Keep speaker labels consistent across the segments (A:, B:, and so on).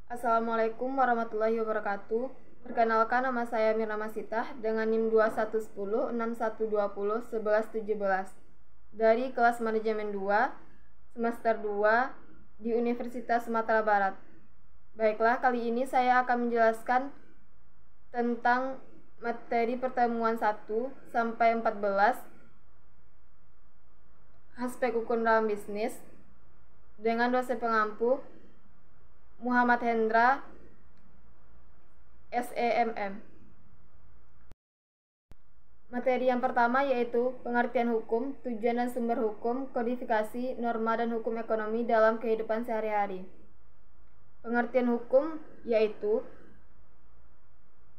A: Assalamualaikum warahmatullahi wabarakatuh. Perkenalkan, nama saya Mirna Masitah dengan NIM 2110 6120 1117 dari kelas manajemen 2 semester 2 di Universitas Sumatera Barat. Baiklah, kali ini saya akan menjelaskan tentang materi pertemuan 1 sampai 14 aspek hukum dalam bisnis dengan dosen pengampu Muhammad Hendra, SEMM. Materi yang pertama yaitu pengertian hukum, tujuan dan sumber hukum, kodifikasi, norma dan hukum ekonomi dalam kehidupan sehari-hari. Pengertian hukum yaitu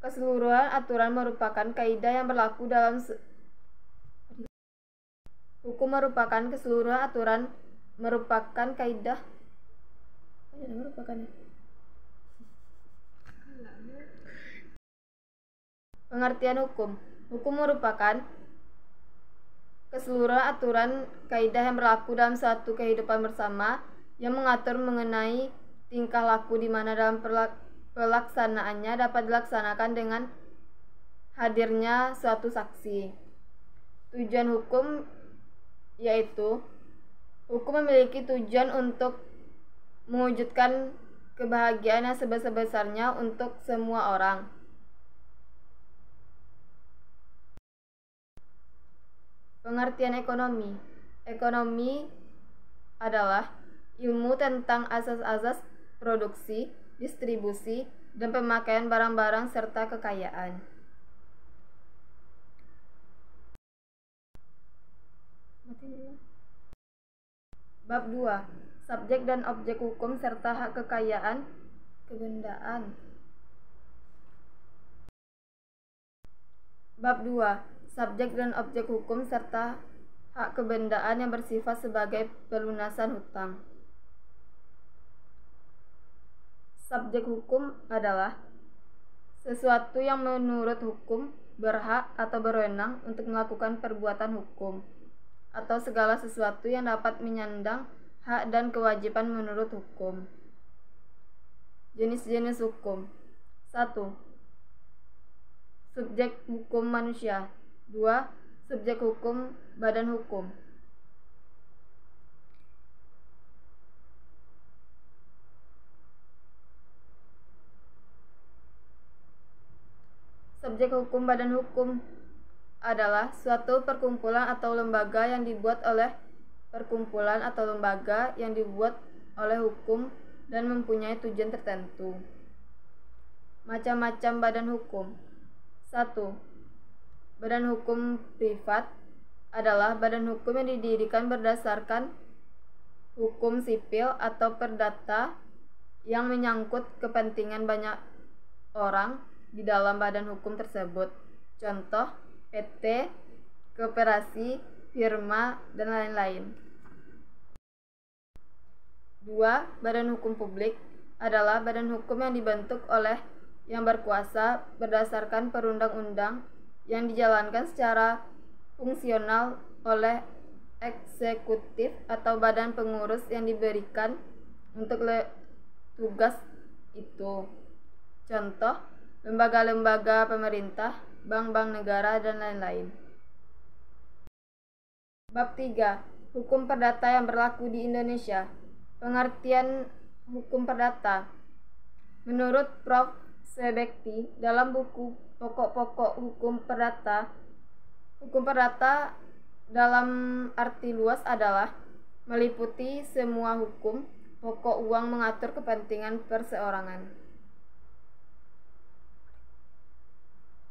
A: keseluruhan aturan merupakan kaidah yang berlaku dalam hukum merupakan keseluruhan aturan merupakan kaidah Pengertian hukum. Hukum merupakan keseluruhan aturan kaidah yang berlaku dalam suatu kehidupan bersama yang mengatur mengenai tingkah laku di mana dalam pelaksanaannya dapat dilaksanakan dengan hadirnya suatu saksi. Tujuan hukum yaitu hukum memiliki tujuan untuk mewujudkan kebahagiaan yang sebesar-besarnya untuk semua orang. Pengertian ekonomi. Ekonomi adalah ilmu tentang asas-asas produksi, distribusi, dan pemakaian barang-barang serta kekayaan. Bab 2. Subjek dan objek hukum serta hak kekayaan kebendaan. Bab 2. Subjek dan objek hukum serta hak kebendaan yang bersifat sebagai pelunasan hutang. Subjek hukum adalah sesuatu yang menurut hukum berhak atau berwenang untuk melakukan perbuatan hukum, atau segala sesuatu yang dapat menyandang hak dan kewajiban menurut hukum. Jenis-jenis hukum. 1. Subjek hukum manusia. 2. Subjek hukum badan hukum. Subjek hukum badan hukum adalah suatu perkumpulan atau lembaga yang dibuat oleh perkumpulan atau lembaga yang dibuat oleh hukum dan mempunyai tujuan tertentu. Macam-macam badan hukum. 1. Badan hukum privat adalah badan hukum yang didirikan berdasarkan hukum sipil atau perdata yang menyangkut kepentingan banyak orang di dalam badan hukum tersebut. Contoh, PT, koperasi, firma, dan lain-lain. 2. Badan hukum publik adalah badan hukum yang dibentuk oleh yang berkuasa berdasarkan perundang-undang yang dijalankan secara fungsional oleh eksekutif atau badan pengurus yang diberikan untuk tugas itu. Contoh, lembaga-lembaga pemerintah, bank-bank negara, dan lain-lain. Bab 3. Hukum perdata yang berlaku di Indonesia. Pengertian hukum perdata. Menurut Prof. Sebekti dalam buku Pokok-pokok Hukum Perdata dalam arti luas adalah meliputi semua hukum pokok uang mengatur kepentingan perseorangan.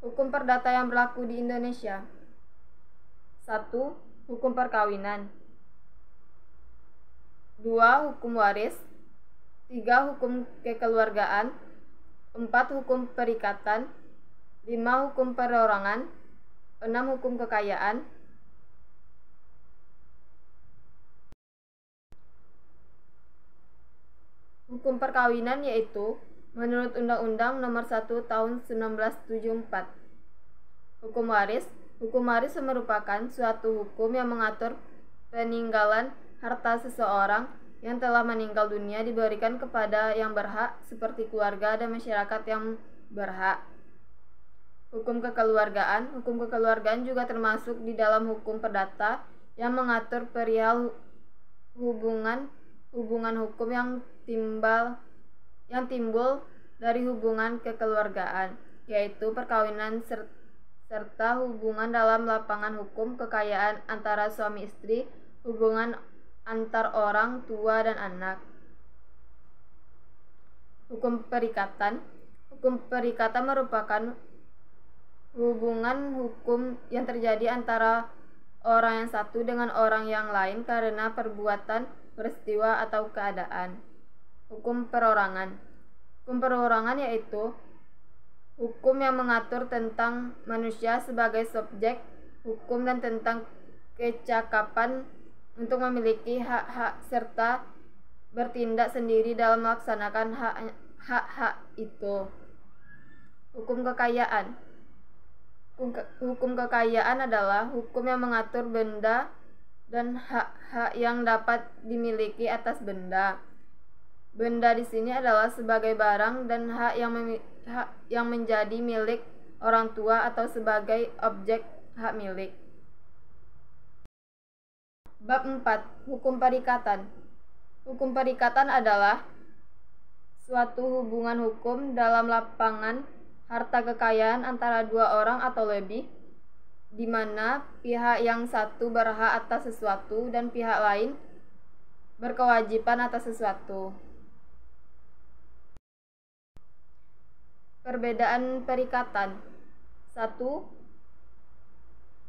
A: Hukum perdata yang berlaku di Indonesia. 1. Hukum perkawinan. 2. Hukum waris. 3. Hukum kekeluargaan. 4. Hukum perikatan. 5. Hukum perorangan. 6. Hukum kekayaan. Hukum perkawinan yaitu menurut Undang-Undang Nomor 1 Tahun 1974. Hukum waris. Hukum waris merupakan suatu hukum yang mengatur peninggalan harta seseorang yang telah meninggal dunia diberikan kepada yang berhak seperti keluarga dan masyarakat yang berhak. Hukum kekeluargaan juga termasuk di dalam hukum perdata yang mengatur perihal hubungan hukum yang timbul dari hubungan kekeluargaan, yaitu perkawinan serta hubungan dalam lapangan hukum, kekayaan antara suami istri, hubungan antar orang tua dan anak. Hukum perikatan merupakan hubungan hukum yang terjadi antara orang yang satu dengan orang yang lain karena perbuatan, peristiwa, atau keadaan. Hukum perorangan yaitu hukum yang mengatur tentang manusia sebagai subjek hukum dan tentang kecakapan untuk memiliki hak-hak serta bertindak sendiri dalam melaksanakan hak-hak itu. Hukum kekayaan adalah hukum yang mengatur benda dan hak-hak yang dapat dimiliki atas benda. Benda di sini adalah sebagai barang dan hak yang menjadi milik orang tua atau sebagai objek hak milik. Bab 4. Hukum perikatan. Hukum perikatan adalah suatu hubungan hukum dalam lapangan harta kekayaan antara dua orang atau lebih, di mana pihak yang satu berhak atas sesuatu dan pihak lain berkewajiban atas sesuatu. Perbedaan perikatan. 1.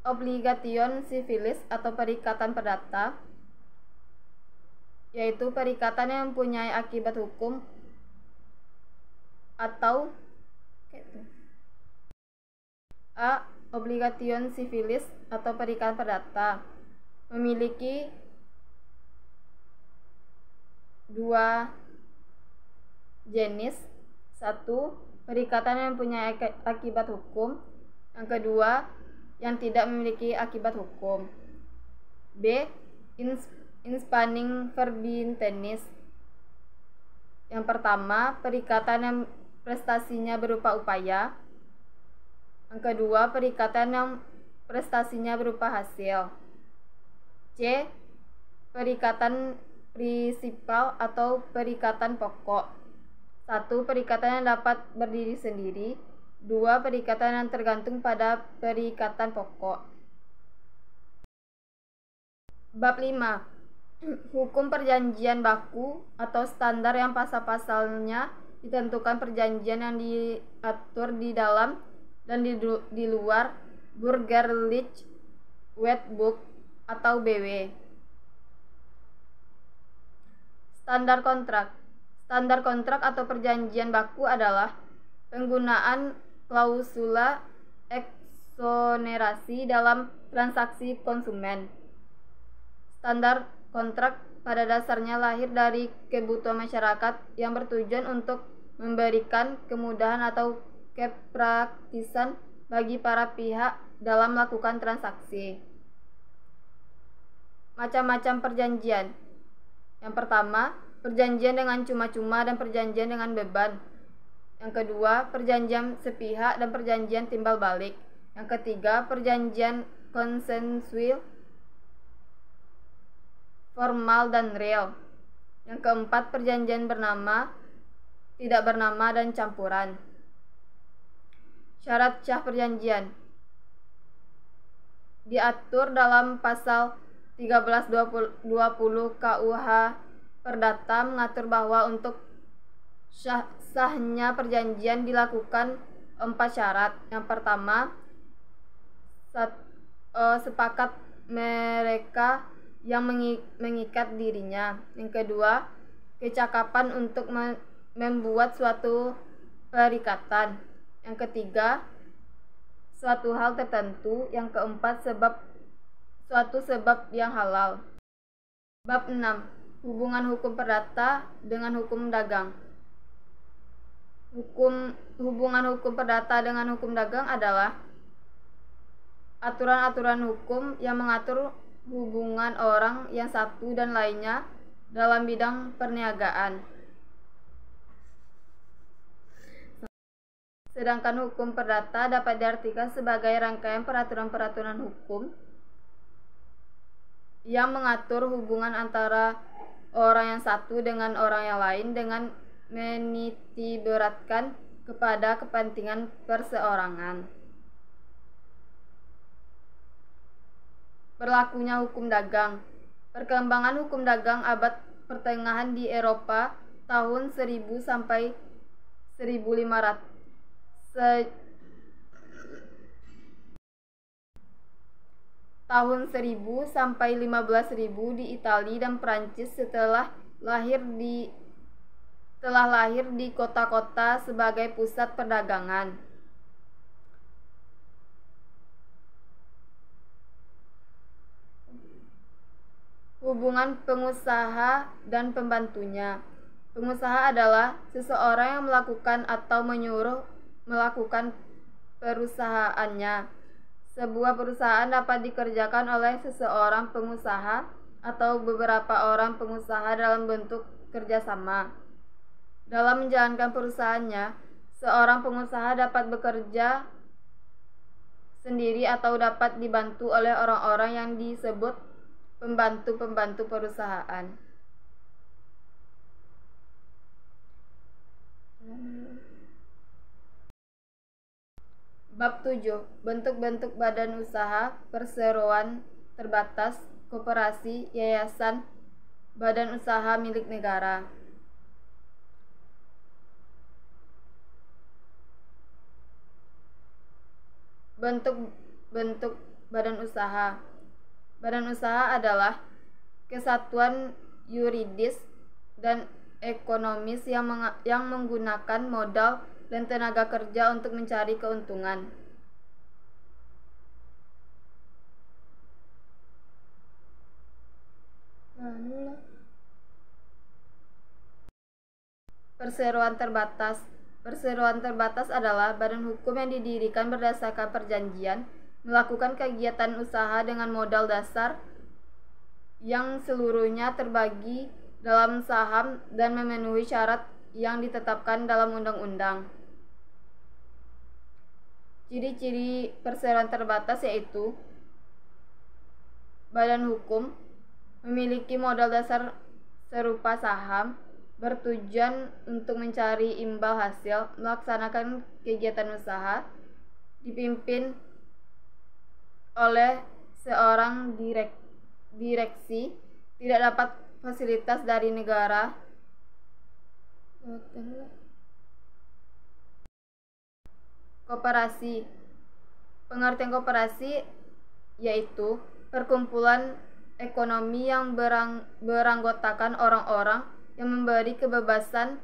A: Obligation civilis atau perikatan perdata, yaitu perikatan yang mempunyai akibat hukum atau A. Obligation civilis atau perikatan perdata memiliki dua jenis. 1. Perikatan yang mempunyai akibat hukum. Yang kedua, yang tidak memiliki akibat hukum. B. Inspanning verbintenis. Yang pertama, perikatan yang prestasinya berupa upaya. Yang kedua, perikatan yang prestasinya berupa hasil. C. Perikatan prinsipal atau perikatan pokok. 1. Perikatan yang dapat berdiri sendiri. 2. Perikatan yang tergantung pada perikatan pokok. Bab 5. Hukum perjanjian baku atau standar yang pasal-pasalnya ditentukan perjanjian yang diatur di dalam dan di luar Burgerlich Wetboek atau BW. Standar kontrak atau perjanjian baku adalah penggunaan klausula eksonerasi dalam transaksi konsumen. Standar kontrak pada dasarnya lahir dari kebutuhan masyarakat yang bertujuan untuk memberikan kemudahan atau kepraktisan bagi para pihak dalam melakukan transaksi. Macam-macam perjanjian. Yang pertama, perjanjian dengan cuma-cuma dan perjanjian dengan beban. Yang kedua, perjanjian sepihak dan perjanjian timbal balik. Yang ketiga, perjanjian konsensual, formal dan real. Yang keempat, perjanjian bernama, tidak bernama, dan campuran. Syarat sah perjanjian diatur dalam pasal 1320 KUH Perdata, mengatur bahwa untuk sahnya perjanjian dilakukan 4 syarat. Yang pertama, sepakat mereka yang mengikat dirinya. Yang kedua, kecakapan untuk membuat suatu perikatan. Yang ketiga, suatu hal tertentu. Yang keempat, suatu sebab yang halal. Bab 6. Hubungan hukum perdata dengan hukum dagang. Hubungan hukum perdata dengan hukum dagang adalah aturan-aturan hukum yang mengatur hubungan orang yang satu dan lainnya dalam bidang perniagaan. Sedangkan hukum perdata dapat diartikan sebagai rangkaian peraturan-peraturan hukum yang mengatur hubungan antara orang yang satu dengan orang yang lain dengan menitiberatkan kepada kepentingan perseorangan. Berlakunya hukum dagang. Perkembangan hukum dagang abad pertengahan di Eropa tahun 1000 sampai 1500 tahun 1000 sampai 15.000 di Italia dan Prancis setelah lahir di kota-kota sebagai pusat perdagangan. Hubungan pengusaha dan pembantunya. Pengusaha adalah seseorang yang melakukan atau menyuruh melakukan perusahaannya. Sebuah perusahaan dapat dikerjakan oleh seseorang pengusaha atau beberapa orang pengusaha dalam bentuk kerjasama. Dalam menjalankan perusahaannya, seorang pengusaha dapat bekerja sendiri atau dapat dibantu oleh orang-orang yang disebut pembantu-pembantu perusahaan. Bab 7. Bentuk-bentuk badan usaha, perseroan terbatas, koperasi, yayasan, badan usaha milik negara. Bentuk-bentuk badan usaha. Badan usaha adalah kesatuan yuridis dan ekonomis yang menggunakan modal dan tenaga kerja untuk mencari keuntungan. Perseroan terbatas. Perseroan terbatas adalah badan hukum yang didirikan berdasarkan perjanjian melakukan kegiatan usaha dengan modal dasar yang seluruhnya terbagi dalam saham dan memenuhi syarat yang ditetapkan dalam undang-undang. Ciri-ciri perseroan terbatas yaitu badan hukum memiliki modal dasar serupa saham, bertujuan untuk mencari imbal hasil, melaksanakan kegiatan usaha, dipimpin oleh seorang direksi, tidak dapat fasilitas dari negara. Koperasi. Pengertian koperasi yaitu perkumpulan ekonomi yang beranggotakan orang-orang yang memberi kebebasan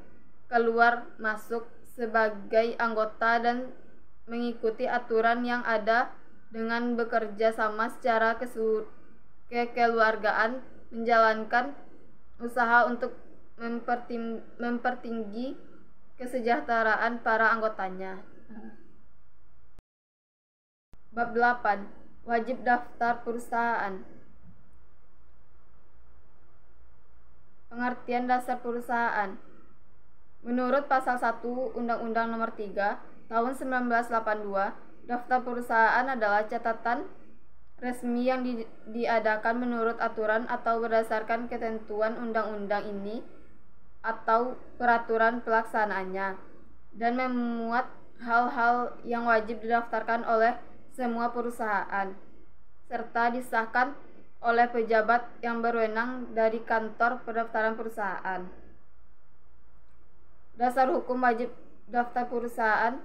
A: keluar masuk sebagai anggota dan mengikuti aturan yang ada dengan bekerja sama secara kekeluargaan, menjalankan usaha untuk mempertinggi kesejahteraan para anggotanya. Bab 8. Wajib daftar perusahaan. Pengertian dasar perusahaan. Menurut pasal 1 Undang-Undang Nomor 3 Tahun 1982, daftar perusahaan adalah catatan resmi yang diadakan menurut aturan atau berdasarkan ketentuan undang-undang ini atau peraturan pelaksanaannya, dan memuat hal-hal yang wajib didaftarkan oleh semua perusahaan, serta disahkan oleh pejabat yang berwenang dari kantor pendaftaran perusahaan. Dasar hukum wajib daftar perusahaan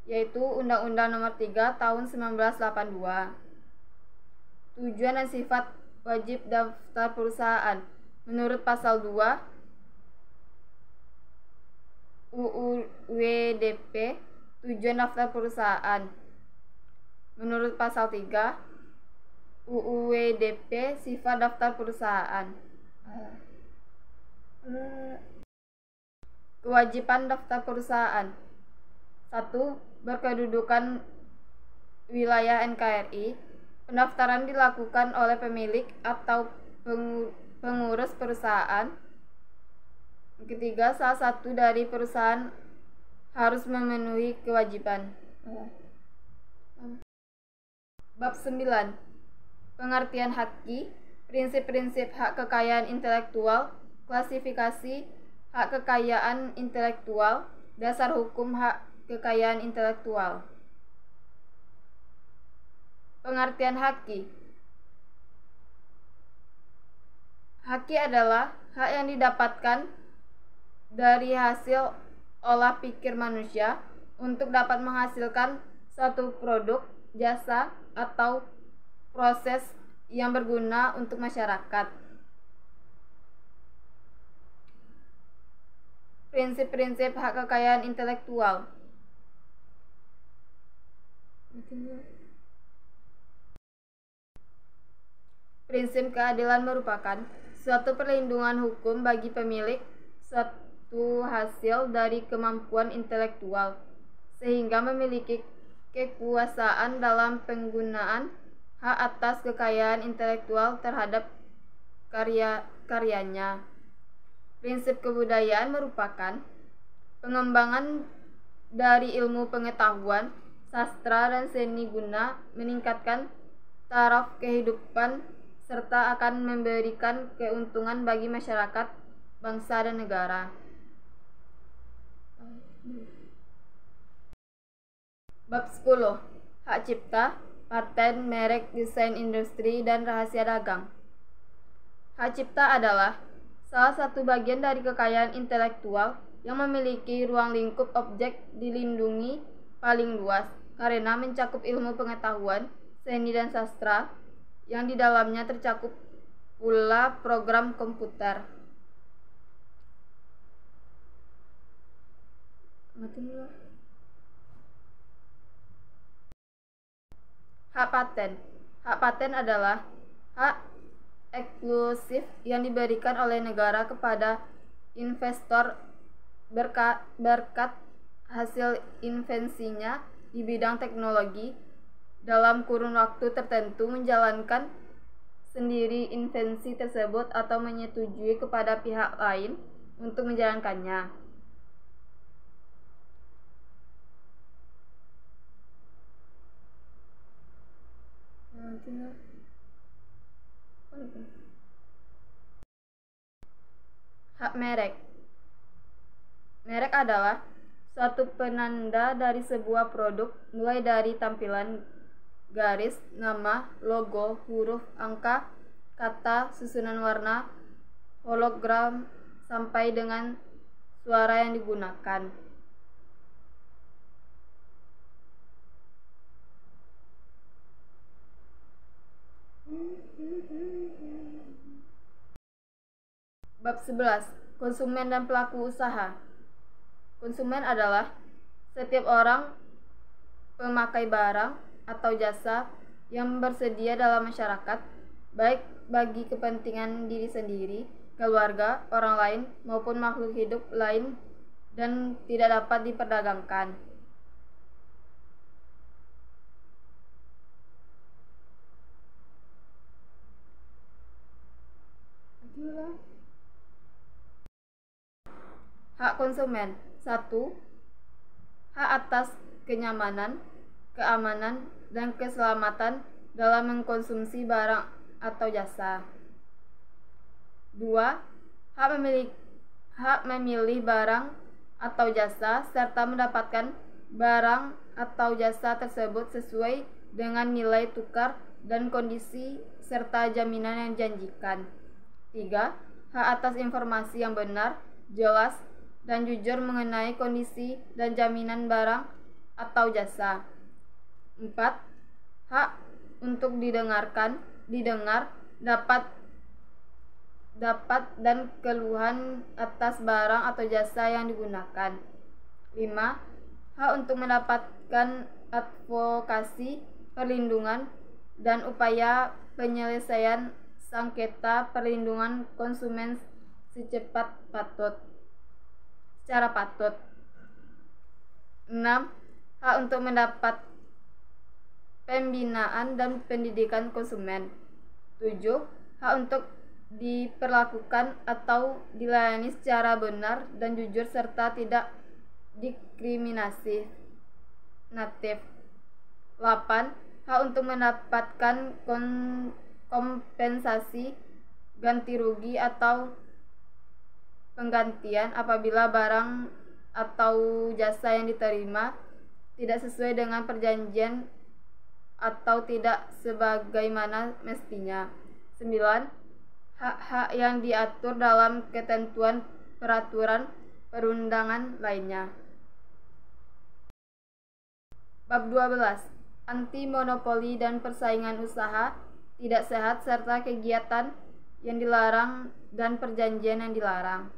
A: yaitu Undang-Undang Nomor 3 Tahun 1982. Tujuan dan sifat wajib daftar perusahaan. Menurut pasal 2 UU WDP, tujuan daftar perusahaan. Menurut pasal 3 UU WDP, sifat daftar perusahaan. Kewajiban daftar perusahaan. 1. Berkedudukan wilayah NKRI. Pendaftaran dilakukan oleh pemilik atau pengurus perusahaan. Ketiga, salah satu dari perusahaan harus memenuhi kewajiban. Bab 9. Pengertian haki, prinsip-prinsip hak kekayaan intelektual, klasifikasi hak kekayaan intelektual, dasar hukum hak kekayaan intelektual. Pengertian haki. Haki adalah hak yang didapatkan dari hasil olah pikir manusia untuk dapat menghasilkan suatu produk, jasa, atau proses yang berguna untuk masyarakat. Prinsip-prinsip hak kekayaan intelektual. Prinsip keadilan merupakan suatu perlindungan hukum bagi pemilik suatu hasil dari kemampuan intelektual, sehingga memiliki kekuasaan dalam penggunaan hak atas kekayaan intelektual terhadap karyanya. Prinsip kebudayaan merupakan pengembangan dari ilmu pengetahuan, sastra, dan seni guna meningkatkan taraf kehidupan serta akan memberikan keuntungan bagi masyarakat, bangsa, dan negara. Bab 10. Hak cipta, paten, merek, desain industri, dan rahasia dagang. Hak cipta adalah salah satu bagian dari kekayaan intelektual yang memiliki ruang lingkup objek dilindungi paling luas karena mencakup ilmu pengetahuan, seni, dan sastra yang di dalamnya tercakup pula program komputer. Hak paten. Hak paten adalah hak eksklusif yang diberikan oleh negara kepada investor berkat hasil invensinya di bidang teknologi dalam kurun waktu tertentu menjalankan sendiri invensi tersebut atau menyetujui kepada pihak lain untuk menjalankannya. Hak merek. Merek adalah suatu penanda dari sebuah produk, mulai dari tampilan, garis, nama, logo, huruf, angka, kata, susunan warna, hologram, sampai dengan suara yang digunakan. Bab 11. Konsumen dan pelaku usaha. Konsumen adalah setiap orang pemakai barang atau jasa yang bersedia dalam masyarakat, baik bagi kepentingan diri sendiri, keluarga, orang lain, maupun makhluk hidup lain, dan tidak dapat diperdagangkan. Hak konsumen. 1. Hak atas kenyamanan, keamanan, dan keselamatan dalam mengkonsumsi barang atau jasa. 2. Hak memilih barang atau jasa serta mendapatkan barang atau jasa tersebut sesuai dengan nilai tukar dan kondisi serta jaminan yang dijanjikan. 3. Hak atas informasi yang benar, jelas, dan jujur mengenai kondisi dan jaminan barang atau jasa. 4. Hak untuk didengar, dapat dan keluhan atas barang atau jasa yang digunakan. 5. Hak untuk mendapatkan advokasi, perlindungan, dan upaya penyelesaian sengketa perlindungan konsumen secara patut. 6. Hak untuk mendapat pembinaan dan pendidikan konsumen. 7. Hak untuk diperlakukan atau dilayani secara benar dan jujur serta tidak diskriminasi. Natif 8. Hak untuk mendapatkan kompensasi ganti rugi atau penggantian apabila barang atau jasa yang diterima tidak sesuai dengan perjanjian atau tidak sebagaimana mestinya. 9. Hak-hak yang diatur dalam ketentuan peraturan perundangan lainnya. Bab 12. Anti monopoli dan persaingan usaha tidak sehat serta kegiatan yang dilarang dan perjanjian yang dilarang.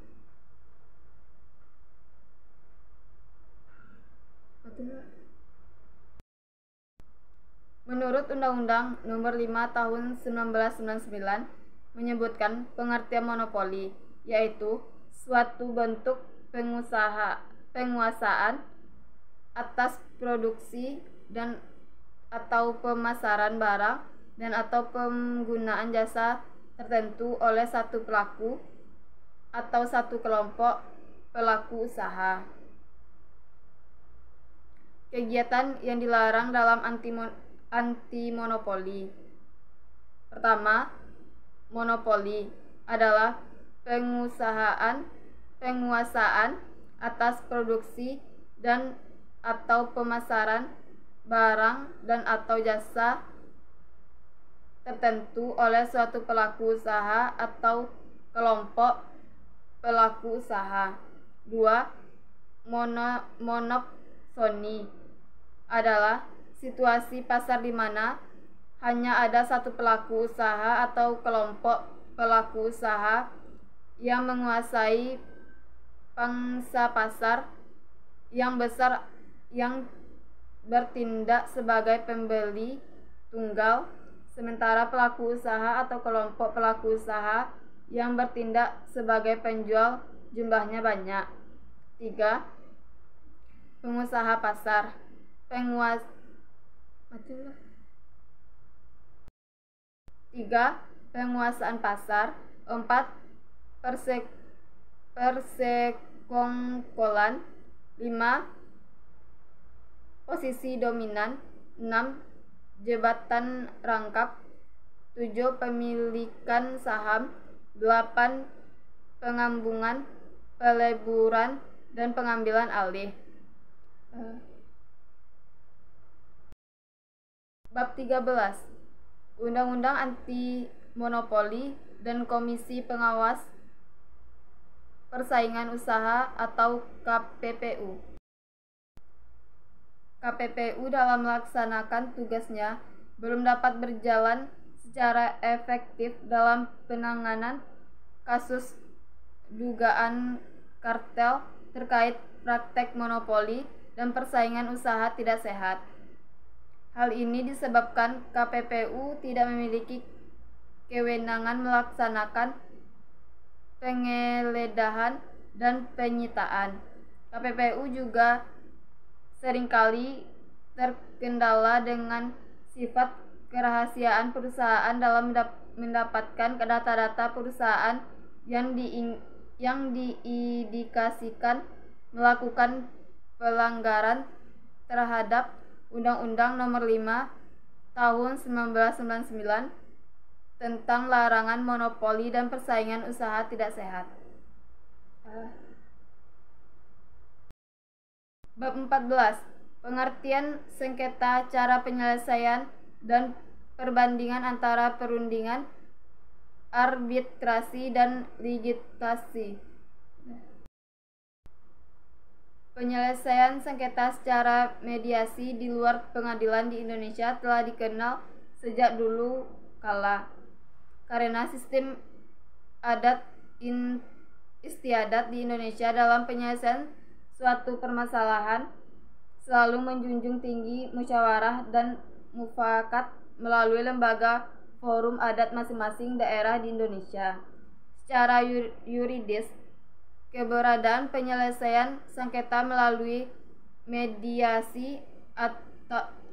A: Menurut Undang-Undang Nomor 5 Tahun 1999 menyebutkan pengertian monopoli, yaitu suatu bentuk penguasaan atas produksi dan atau pemasaran barang dan atau penggunaan jasa tertentu oleh satu pelaku atau satu kelompok pelaku usaha. Kegiatan yang dilarang dalam anti-monopoli. Pertama, monopoli adalah penguasaan atas produksi dan atau pemasaran barang dan atau jasa tertentu oleh suatu pelaku usaha atau kelompok pelaku usaha. 2. Monopsoni adalah situasi pasar di mana hanya ada satu pelaku usaha atau kelompok pelaku usaha yang menguasai pangsa pasar yang besar yang bertindak sebagai pembeli tunggal, sementara pelaku usaha atau kelompok pelaku usaha yang bertindak sebagai penjual jumlahnya banyak. 3. Pengusaha pasar. Penguasaan pasar. 4. Persekongkolan. 5. Posisi dominan. 6. Jabatan rangkap. 7. Pemilikan saham. 8. Pengambungan, peleburan, dan pengambilan alih. Bab 13. Undang-Undang Anti Monopoli dan Komisi Pengawas Persaingan Usaha atau KPPU. KPPU dalam melaksanakan tugasnya belum dapat berjalan secara efektif dalam penanganan kasus dugaan kartel terkait praktek monopoli dan persaingan usaha tidak sehat. Hal ini disebabkan KPPU tidak memiliki kewenangan melaksanakan penggeledahan dan penyitaan. KPPU juga seringkali terkendala dengan sifat kerahasiaan perusahaan dalam mendapatkan data-data perusahaan yang diindikasikan melakukan pelanggaran terhadap Undang-Undang Nomor 5 Tahun 1999 tentang larangan monopoli dan persaingan usaha tidak sehat. Bab 14. Pengertian sengketa, cara penyelesaian, dan perbandingan antara perundingan, arbitrasi, dan litigasi. Penyelesaian sengketa secara mediasi di luar pengadilan di Indonesia telah dikenal sejak dulu kala, karena sistem adat istiadat di Indonesia dalam penyelesaian suatu permasalahan selalu menjunjung tinggi musyawarah dan mufakat melalui lembaga forum adat masing-masing daerah di Indonesia. Secara yuridis, keberadaan penyelesaian sengketa melalui mediasi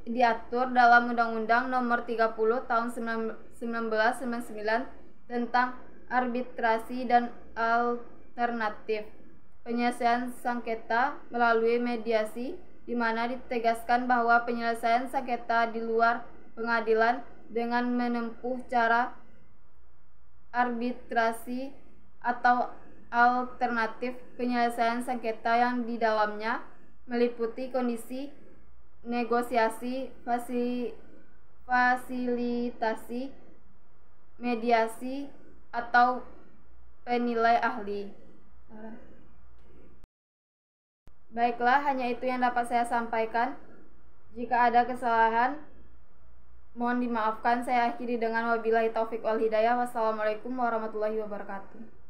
A: diatur dalam Undang-Undang Nomor 30 Tahun 1999 tentang arbitrasi dan alternatif. Penyelesaian sengketa melalui mediasi, di mana ditegaskan bahwa penyelesaian sengketa di luar pengadilan dengan menempuh cara arbitrasi atau alternatif penyelesaian sengketa yang di dalamnya meliputi kondisi negosiasi, fasilitasi, mediasi, atau penilai ahli. Baiklah, hanya itu yang dapat saya sampaikan. Jika ada kesalahan, mohon dimaafkan. Saya akhiri dengan wabillahi taufik wal hidayah. Wassalamualaikum warahmatullahi wabarakatuh.